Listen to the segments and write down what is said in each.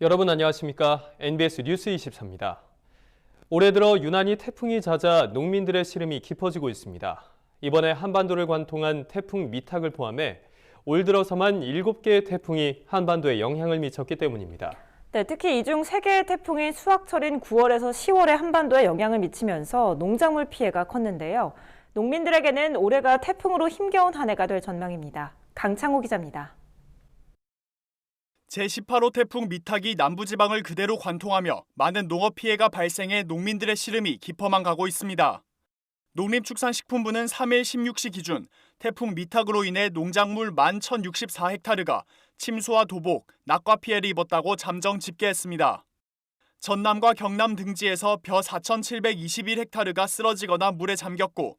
여러분 안녕하십니까? NBS 뉴스 24입니다. 올해 들어 유난히 태풍이 잦아 농민들의 시름이 깊어지고 있습니다. 이번에 한반도를 관통한 태풍 미탁을 포함해 올 들어서만 7개의 태풍이 한반도에 영향을 미쳤기 때문입니다. 네, 특히 이 중 3개의 태풍이 수확철인 9월에서 10월에 한반도에 영향을 미치면서 농작물 피해가 컸는데요. 농민들에게는 올해가 태풍으로 힘겨운 한 해가 될 전망입니다. 강창호 기자입니다. 제18호 태풍 미탁이 남부지방을 그대로 관통하며 많은 농업 피해가 발생해 농민들의 시름이 깊어만 가고 있습니다. 농림축산식품부는 3일 16시 기준 태풍 미탁으로 인해 농작물 11,064헥타르가 침수와 도복, 낙과 피해를 입었다고 잠정 집계했습니다. 전남과 경남 등지에서 벼 4,721헥타르가 쓰러지거나 물에 잠겼고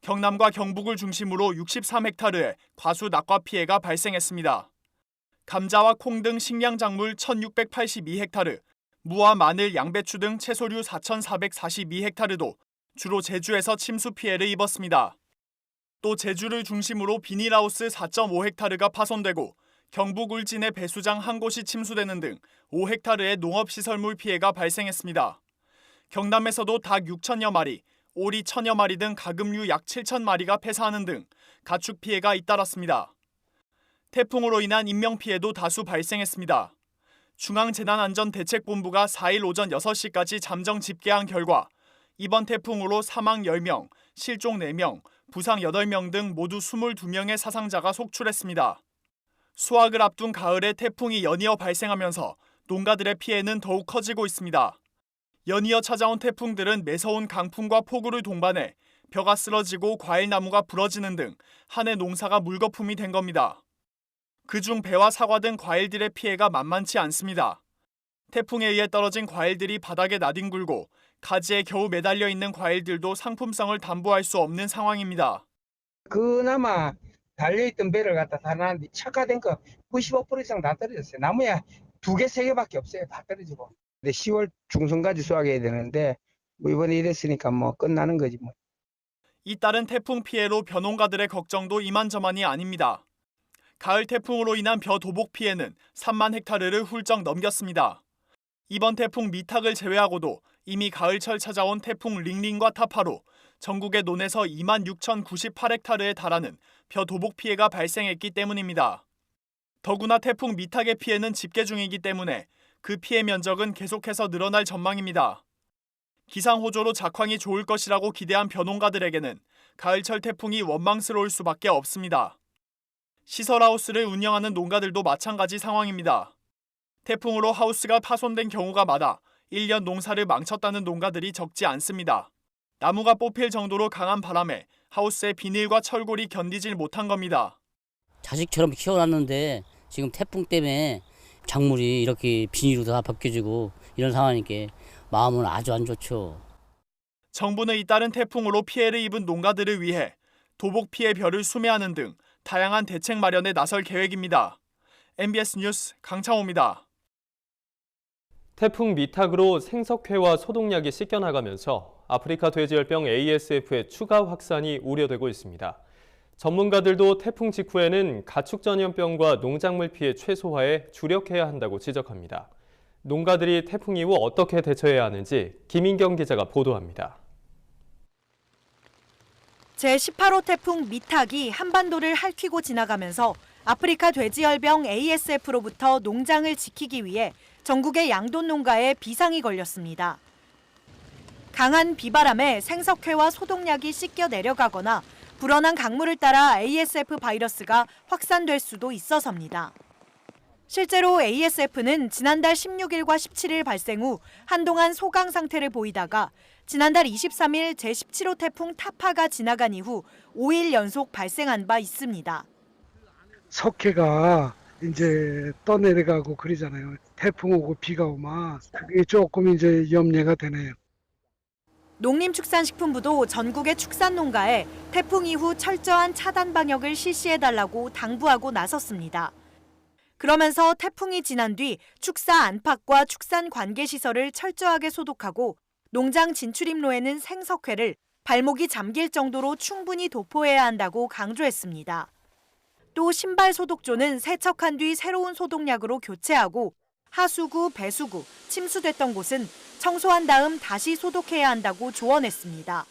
경남과 경북을 중심으로 63헥타르의 과수 낙과 피해가 발생했습니다. 감자와 콩 등 식량작물 1,682헥타르, 무와 마늘, 양배추 등 채소류 4,442헥타르도 주로 제주에서 침수 피해를 입었습니다. 또 제주를 중심으로 비닐하우스 4.5헥타르가 파손되고 경북 울진의 배수장 한 곳이 침수되는 등 5헥타르의 농업시설물 피해가 발생했습니다. 경남에서도 닭 6천여 마리, 오리 1,000여 마리 등 가금류 약 7천 마리가 폐사하는 등 가축 피해가 잇따랐습니다. 태풍으로 인한 인명피해도 다수 발생했습니다. 중앙재난안전대책본부가 4일 오전 6시까지 잠정 집계한 결과 이번 태풍으로 사망 10명, 실종 4명, 부상 8명 등 모두 22명의 사상자가 속출했습니다. 수확을 앞둔 가을에 태풍이 연이어 발생하면서 농가들의 피해는 더욱 커지고 있습니다. 연이어 찾아온 태풍들은 매서운 강풍과 폭우를 동반해 벼가 쓰러지고 과일나무가 부러지는 등 한 해 농사가 물거품이 된 겁니다. 그중 배와 사과 등 과일들의 피해가 만만치 않습니다. 태풍에 의해 떨어진 과일들이 바닥에 나뒹굴고 가지에 겨우 매달려 있는 과일들도 상품성을 담보할 수 없는 상황입니다. 그나마 달려있던 배를 갖다 달아놨는데 척화된 거 95% 이상 다 떨어졌어요. 나무야 2개, 3개밖에 없어요. 다 떨어지고. 근데 10월 중순까지 수확해야 되는데 뭐 이번에 이랬으니까 뭐 끝나는 거지 뭐. 잇따른 태풍 피해로 벼농가들의 걱정도 이만저만이 아닙니다. 가을 태풍으로 인한 벼 도복 피해는 3만 헥타르를 훌쩍 넘겼습니다. 이번 태풍 미탁을 제외하고도 이미 가을철 찾아온 태풍 링링과 타파로 전국의 논에서 2만 6,098헥타르에 달하는 벼 도복 피해가 발생했기 때문입니다. 더구나 태풍 미탁의 피해는 집계 중이기 때문에 그 피해 면적은 계속해서 늘어날 전망입니다. 기상호조로 작황이 좋을 것이라고 기대한 벼농가들에게는 가을철 태풍이 원망스러울 수밖에 없습니다. 시설하우스를 운영하는 농가들도 마찬가지 상황입니다. 태풍으로 하우스가 파손된 경우가 많아 1년 농사를 망쳤다는 농가들이 적지 않습니다. 나무가 뽑힐 정도로 강한 바람에 하우스의 비닐과 철골이 견디질 못한 겁니다. 자식처럼 키워놨는데 지금 태풍 때문에 작물이 이렇게 비닐로 다 벗겨지고 이런 상황이니까 마음은 아주 안 좋죠. 정부는 잇따른 태풍으로 피해를 입은 농가들을 위해 도복 피해 벼를 수매하는 등 다양한 대책 마련에 나설 계획입니다. MBS 뉴스 강창호입니다. 태풍 미탁으로 생석회와 소독약이 씻겨나가면서 아프리카 돼지열병 ASF의 추가 확산이 우려되고 있습니다. 전문가들도 태풍 직후에는 가축 전염병과 농작물 피해 최소화에 주력해야 한다고 지적합니다. 농가들이 태풍 이후 어떻게 대처해야 하는지 김인경 기자가 보도합니다. 제18호 태풍 미탁이 한반도를 핥히고 지나가면서 아프리카 돼지열병 ASF로부터 농장을 지키기 위해 전국의 양돈 농가에 비상이 걸렸습니다. 강한 비바람에 생석회와 소독약이 씻겨 내려가거나 불어난 강물을 따라 ASF 바이러스가 확산될 수도 있어서입니다. 실제로 ASF는 지난달 16일과 17일 발생 후 한동안 소강 상태를 보이다가 지난달 23일 제17호 태풍 타파가 지나간 이후 5일 연속 발생한 바 있습니다. 석회가 이제 떠내려가고 그러잖아요. 태풍 오고 비가 오면 그게 조금 이제 염려가 되네요. 농림축산식품부도 전국의 축산농가에 태풍 이후 철저한 차단 방역을 실시해달라고 당부하고 나섰습니다. 그러면서 태풍이 지난 뒤 축사 안팎과 축산 관계시설을 철저하게 소독하고 농장 진출입로에는 생석회를 발목이 잠길 정도로 충분히 도포해야 한다고 강조했습니다. 또 신발 소독조는 세척한 뒤 새로운 소독약으로 교체하고 하수구, 배수구, 침수됐던 곳은 청소한 다음 다시 소독해야 한다고 조언했습니다.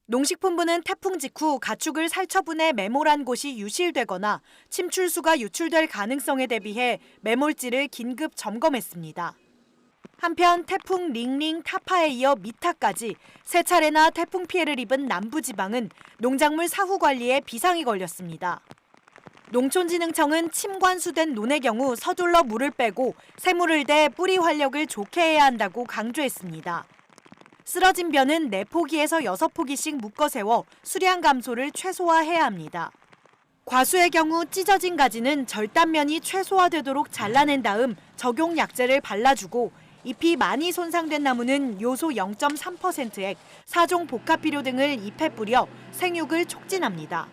농식품부는 태풍 직후 가축을 살처분해 매몰한 곳이 유실되거나 침출수가 유출될 가능성에 대비해 매몰지를 긴급 점검했습니다. 한편 태풍 링링, 타파에 이어 미타까지 세 차례나 태풍 피해를 입은 남부지방은 농작물 사후 관리에 비상이 걸렸습니다. 농촌진흥청은 침관수된 논의 경우 서둘러 물을 빼고 새물을 대 뿌리 활력을 좋게 해야 한다고 강조했습니다. 쓰러진 벼는 4포기에서 6포기씩 묶어 세워 수량 감소를 최소화해야 합니다. 과수의 경우 찢어진 가지는 절단면이 최소화되도록 잘라낸 다음 적용 약재를 발라주고 잎이 많이 손상된 나무는 요소 0.3%액, 4종 복합비료 등을 잎에 뿌려 생육을 촉진합니다.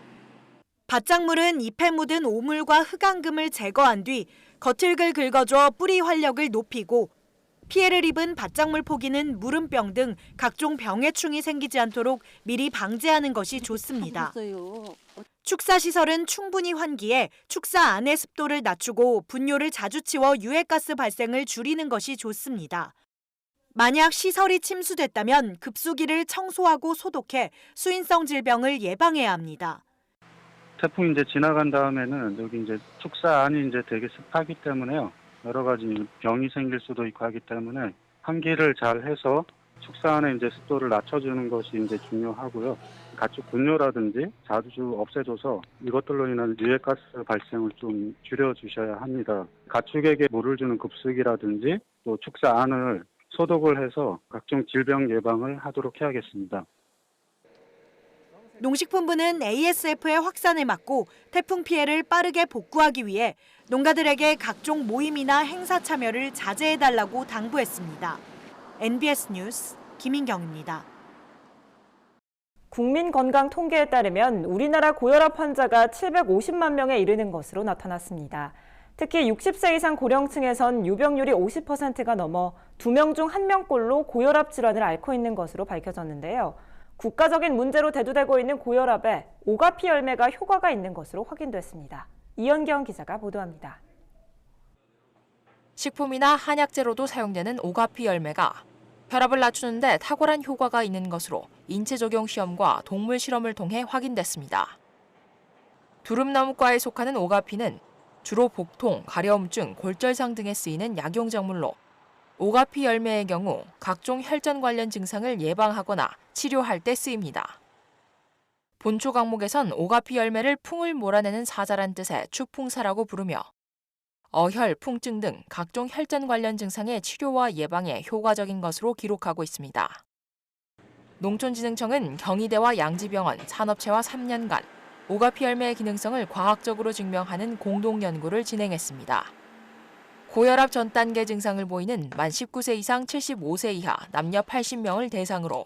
밭작물은 잎에 묻은 오물과 흙앙금을 제거한 뒤 겉흙을 긁어줘 뿌리 활력을 높이고 피해를 입은 밭작물 포기는 무름병 등 각종 병해충이 생기지 않도록 미리 방제하는 것이 좋습니다. 축사시설은 충분히 환기해 축사 안의 습도를 낮추고 분뇨를 자주 치워 유해가스 발생을 줄이는 것이 좋습니다. 만약 시설이 침수됐다면 급수기를 청소하고 소독해 수인성 질병을 예방해야 합니다. 태풍이 이제 지나간 다음에는 여기 이제 축사 안이 이제 되게 습하기 때문에요. 여러 가지 병이 생길 수도 있고 하기 때문에 환기를 잘 해서 축사 안에 이제 습도를 낮춰주는 것이 이제 중요하고요. 가축 분뇨라든지 자주 없애줘서 이것들로 인한 유해가스 발생을 좀 줄여주셔야 합니다. 가축에게 물을 주는 급수기라든지 또 축사 안을 소독을 해서 각종 질병 예방을 하도록 해야겠습니다. 농식품부는 ASF의 확산을 막고 태풍 피해를 빠르게 복구하기 위해 농가들에게 각종 모임이나 행사 참여를 자제해달라고 당부했습니다. NBS 뉴스 김인경입니다. 국민건강 통계에 따르면 우리나라 고혈압 환자가 750만 명에 이르는 것으로 나타났습니다. 특히 60세 이상 고령층에선 유병률이 50%가 넘어 2명 중 1명꼴로 고혈압 질환을 앓고 있는 것으로 밝혀졌는데요. 국가적인 문제로 대두되고 있는 고혈압에 오가피 열매가 효과가 있는 것으로 확인됐습니다. 이현경 기자가 보도합니다. 식품이나 한약재로도 사용되는 오가피 열매가 혈압을 낮추는 데 탁월한 효과가 있는 것으로 인체 적용 시험과 동물 실험을 통해 확인됐습니다. 두릅나무과에 속하는 오가피는 주로 복통, 가려움증, 골절상 등에 쓰이는 약용작물로 오가피 열매의 경우 각종 혈전 관련 증상을 예방하거나 치료할 때 쓰입니다. 본초 강목에선 오가피 열매를 풍을 몰아내는 사자란 뜻의 추풍사라고 부르며 어혈, 풍증 등 각종 혈전 관련 증상의 치료와 예방에 효과적인 것으로 기록하고 있습니다. 농촌진흥청은 경희대와 양지병원, 산업체와 3년간 오가피 열매의 기능성을 과학적으로 증명하는 공동연구를 진행했습니다. 고혈압 전 단계 증상을 보이는 만 19세 이상 75세 이하 남녀 80명을 대상으로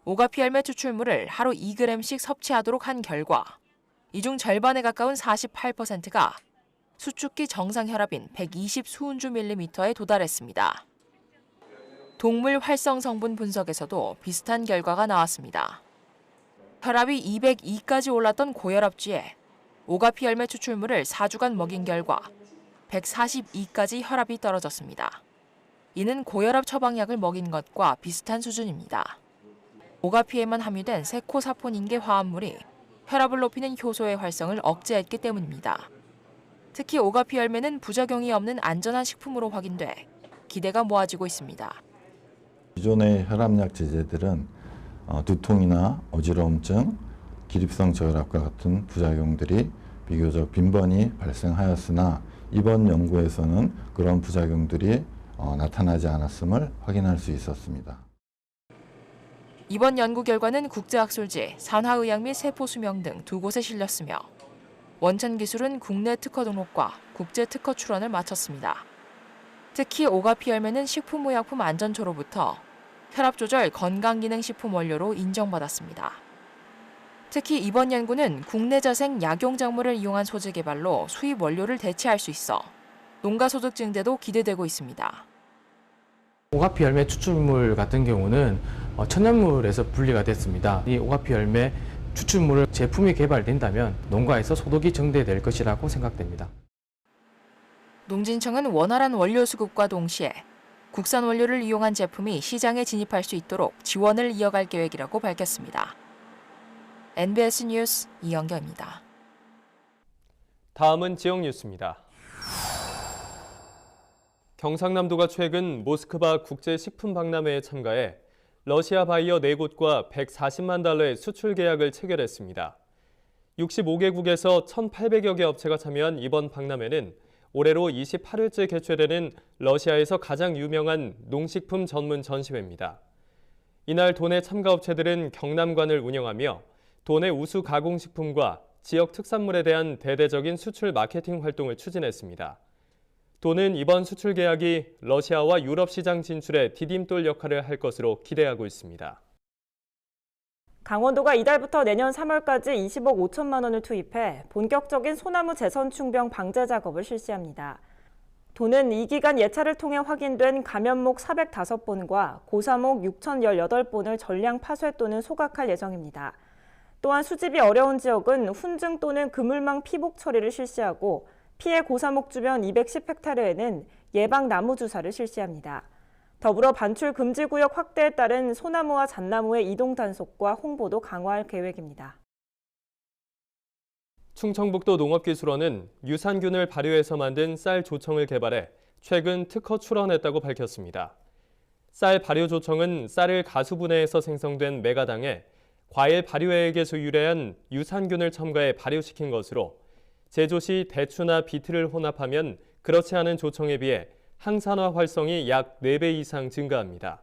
오가피 열매 추출물을 하루 2g씩 섭취하도록 한 결과 이 중 절반에 가까운 48%가 수축기 정상 혈압인 120 수은주 밀리미터에 도달했습니다. 동물 활성 성분 분석에서도 비슷한 결과가 나왔습니다. 혈압이 202까지 올랐던 고혈압쥐에 오가피 열매 추출물을 4주간 먹인 결과 142까지 혈압이 떨어졌습니다. 이는 고혈압 처방약을 먹인 것과 비슷한 수준입니다. 오가피에만 함유된 세코사포닌계 화합물이 혈압을 높이는 효소의 활성을 억제했기 때문입니다. 특히 오가피 열매는 부작용이 없는 안전한 식품으로 확인돼 기대가 모아지고 있습니다. 기존의 혈압약 제제들은 두통이나 어지러움증, 기립성 저혈압과 같은 부작용들이 비교적 빈번히 발생하였으나 이번 연구에서는 그런 부작용들이 나타나지 않았음을 확인할 수 있었습니다. 이번 연구 결과는 국제학술지, 산화의학 및 세포수명 등 2곳에 실렸으며 원천기술은 국내 특허 등록과 국제 특허 출원을 마쳤습니다. 특히 오가피 열매는 식품의약품 안전처로부터 혈압조절 건강기능식품 원료로 인정받았습니다. 특히 이번 연구는 국내 자생 약용작물을 이용한 소재 개발로 수입 원료를 대체할 수 있어 농가 소득 증대도 기대되고 있습니다. 오가피 열매 추출물 같은 경우는 천연물에서 분리가 됐습니다. 이 오가피 열매 추출물을 제품이 개발된다면 농가에서 소득이 증대될 것이라고 생각됩니다. 농진청은 원활한 원료 수급과 동시에 국산 원료를 이용한 제품이 시장에 진입할 수 있도록 지원을 이어갈 계획이라고 밝혔습니다. NBS 뉴스 이영경입니다. 다음은 지역 뉴스입니다. 경상남도가 최근 모스크바 국제식품박람회에 참가해 러시아 바이어 4곳과 140만 달러의 수출 계약을 체결했습니다. 65개국에서 1,800여 개 업체가 참여한 이번 박람회는 올해로 28회째 개최되는 러시아에서 가장 유명한 농식품 전문 전시회입니다. 이날 도내 참가업체들은 경남관을 운영하며 도내 우수 가공식품과 지역 특산물에 대한 대대적인 수출 마케팅 활동을 추진했습니다. 도는 이번 수출 계약이 러시아와 유럽 시장 진출에 디딤돌 역할을 할 것으로 기대하고 있습니다. 강원도가 이달부터 내년 3월까지 20억 5천만 원을 투입해 본격적인 소나무 재선 충병 방제 작업을 실시합니다. 도는 이 기간 예차를 통해 확인된 감연목 405본과 고사목 6,018본을 전량 파쇄 또는 소각할 예정입니다. 또한 수집이 어려운 지역은 훈증 또는 그물망 피복 처리를 실시하고 피해 고사목 주변 210헥타르에는 예방 나무 주사를 실시합니다. 더불어 반출 금지 구역 확대에 따른 소나무와 잣나무의 이동 단속과 홍보도 강화할 계획입니다. 충청북도 농업기술원은 유산균을 발효해서 만든 쌀 조청을 개발해 최근 특허 출원했다고 밝혔습니다. 쌀 발효 조청은 쌀을 가수분해해서 생성된 메가당에 과일 발효액에서 유래한 유산균을 첨가해 발효시킨 것으로 제조 시 대추나 비트를 혼합하면 그렇지 않은 조청에 비해 항산화 활성이 약 4배 이상 증가합니다.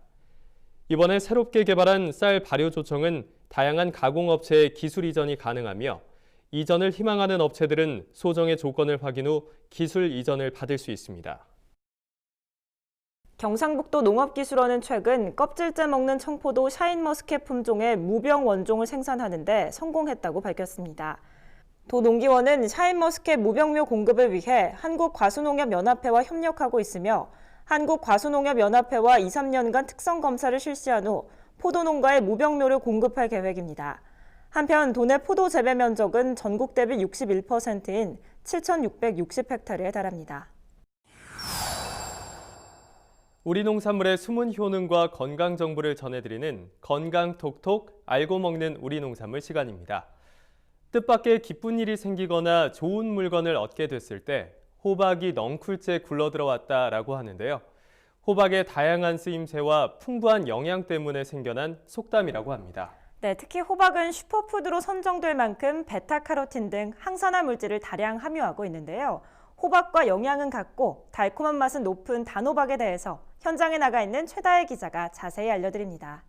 이번에 새롭게 개발한 쌀 발효 조청은 다양한 가공업체의 기술 이전이 가능하며 이전을 희망하는 업체들은 소정의 조건을 확인 후 기술 이전을 받을 수 있습니다. 경상북도 농업기술원은 최근 껍질째 먹는 청포도 샤인머스켓 품종의 무병 원종을 생산하는 데 성공했다고 밝혔습니다. 도 농기원은 샤인머스켓 무병묘 공급을 위해 한국과수농협연합회와 협력하고 있으며 한국과수농협연합회와 2-3년간 특성 검사를 실시한 후 포도농가에 무병묘를 공급할 계획입니다. 한편 도내 포도 재배 면적은 전국 대비 61%인 7,660헥타르에 달합니다. 우리 농산물의 숨은 효능과 건강 정보를 전해드리는 건강톡톡 알고 먹는 우리 농산물 시간입니다. 뜻밖의 기쁜 일이 생기거나 좋은 물건을 얻게 됐을 때 호박이 넝쿨째 굴러들어왔다라고 하는데요. 호박의 다양한 쓰임새와 풍부한 영양 때문에 생겨난 속담이라고 합니다. 네, 특히 호박은 슈퍼푸드로 선정될 만큼 베타카로틴 등 항산화 물질을 다량 함유하고 있는데요. 호박과 영양은 같고 달콤한 맛은 높은 단호박에 대해서 현장에 나가 있는 최다혜 기자가 자세히 알려드립니다.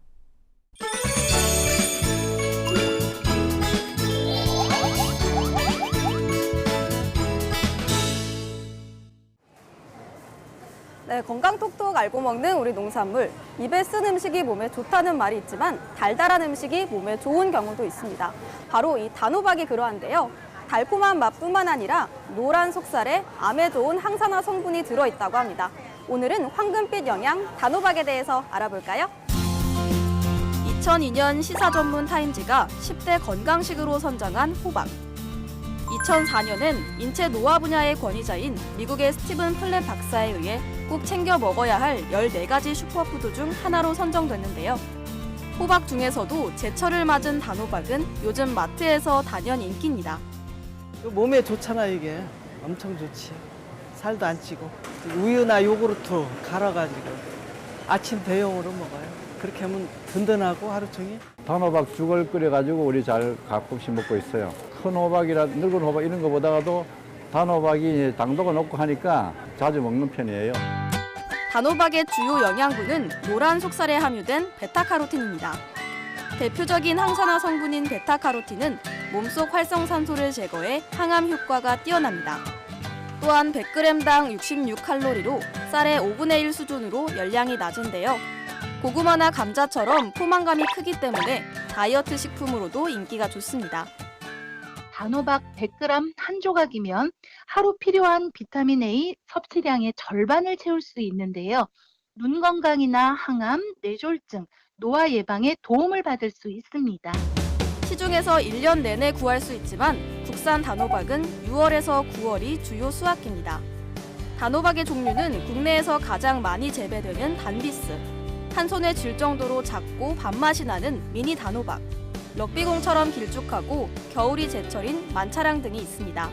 네, 건강톡톡 알고 먹는 우리 농산물. 입에 쓴 음식이 몸에 좋다는 말이 있지만 달달한 음식이 몸에 좋은 경우도 있습니다. 바로 이 단호박이 그러한데요. 달콤한 맛뿐만 아니라 노란 속살에 암에 좋은 항산화 성분이 들어있다고 합니다. 오늘은 황금빛 영양 단호박에 대해서 알아볼까요? 2002년 시사 전문 타임지가 10대 건강식으로 선정한 호박. 2004년엔 인체 노화 분야의 권위자인 미국의 스티븐 플랫 박사에 의해 꼭 챙겨 먹어야 할 14가지 슈퍼푸드 중 하나로 선정됐는데요. 호박 중에서도 제철을 맞은 단호박은 요즘 마트에서 단연 인기입니다. 몸에 좋잖아, 이게. 엄청 좋지. 살도 안 찌고. 우유나 요구르트 갈아가지고 아침 대용으로 먹어요. 그렇게 하면 든든하고 하루 종일. 단호박 죽을 끓여가지고 우리 잘 가끔씩 먹고 있어요. 큰 호박이라 늙은 호박 이런 거보다도 단호박이 당도가 높고 하니까 자주 먹는 편이에요. 단호박의 주요 영양분은 노란 속살에 함유된 베타카로틴입니다. 대표적인 항산화 성분인 베타카로틴은 몸속 활성산소를 제거해 항암 효과가 뛰어납니다. 또한 100g당 66칼로리로 쌀의 5분의 1 수준으로 열량이 낮은데요. 고구마나 감자처럼 포만감이 크기 때문에 다이어트 식품으로도 인기가 좋습니다. 단호박 100g 한 조각이면 하루 필요한 비타민 A 섭취량의 절반을 채울 수 있는데요. 눈 건강이나 항암, 뇌졸중, 노화 예방에 도움을 받을 수 있습니다. 시중에서 1년 내내 구할 수 있지만 국산 단호박은 6월에서 9월이 주요 수확기입니다. 단호박의 종류는 국내에서 가장 많이 재배되는 단비스, 한 손에 쥘 정도로 작고 밥맛이 나는 미니 단호박, 럭비공처럼 길쭉하고 겨울이 제철인 만차랑 등이 있습니다.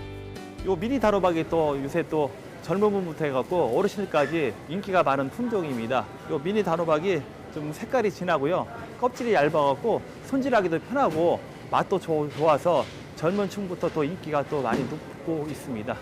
요 미니 단호박이 또 요새 또 젊은 분부터 해갖고 어르신들까지 인기가 많은 품종입니다. 요 미니 단호박이 좀 색깔이 진하고요. 껍질이 얇아갖고 손질하기도 편하고 맛도 좋아서 젊은 층부터 또 인기가 또 많이 높고 있습니다.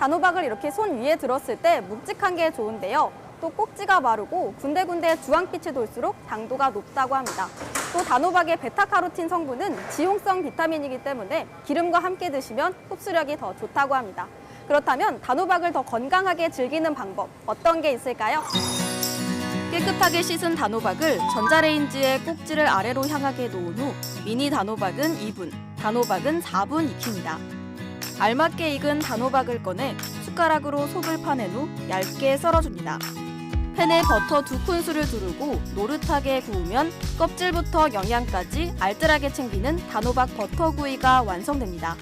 단호박을 이렇게 손 위에 들었을 때 묵직한 게 좋은데요. 또 꼭지가 마르고 군데군데 주황빛이 돌수록 당도가 높다고 합니다. 또 단호박의 베타카로틴 성분은 지용성 비타민이기 때문에 기름과 함께 드시면 흡수력이 더 좋다고 합니다. 그렇다면 단호박을 더 건강하게 즐기는 방법 어떤 게 있을까요? 깨끗하게 씻은 단호박을 전자레인지에 꼭지를 아래로 향하게 놓은 후 미니 단호박은 2분, 단호박은 4분 익힙니다. 알맞게 익은 단호박을 꺼내 숟가락으로 속을 파낸 후 얇게 썰어줍니다. 팬에 버터 2큰술을 두르고 노릇하게 구우면 껍질부터 영양까지 알뜰하게 챙기는 단호박 버터구이가 완성됩니다.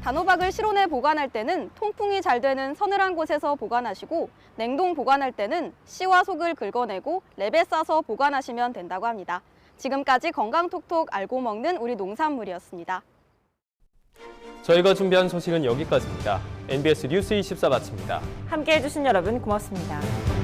단호박을 실온에 보관할 때는 통풍이 잘 되는 서늘한 곳에서 보관하시고 냉동 보관할 때는 씨와 속을 긁어내고 랩에 싸서 보관하시면 된다고 합니다. 지금까지 건강톡톡 알고 먹는 우리 농산물이었습니다. 저희가 준비한 소식은 여기까지입니다. NBS 뉴스 24 마칩니다. 함께해 주신 여러분 고맙습니다.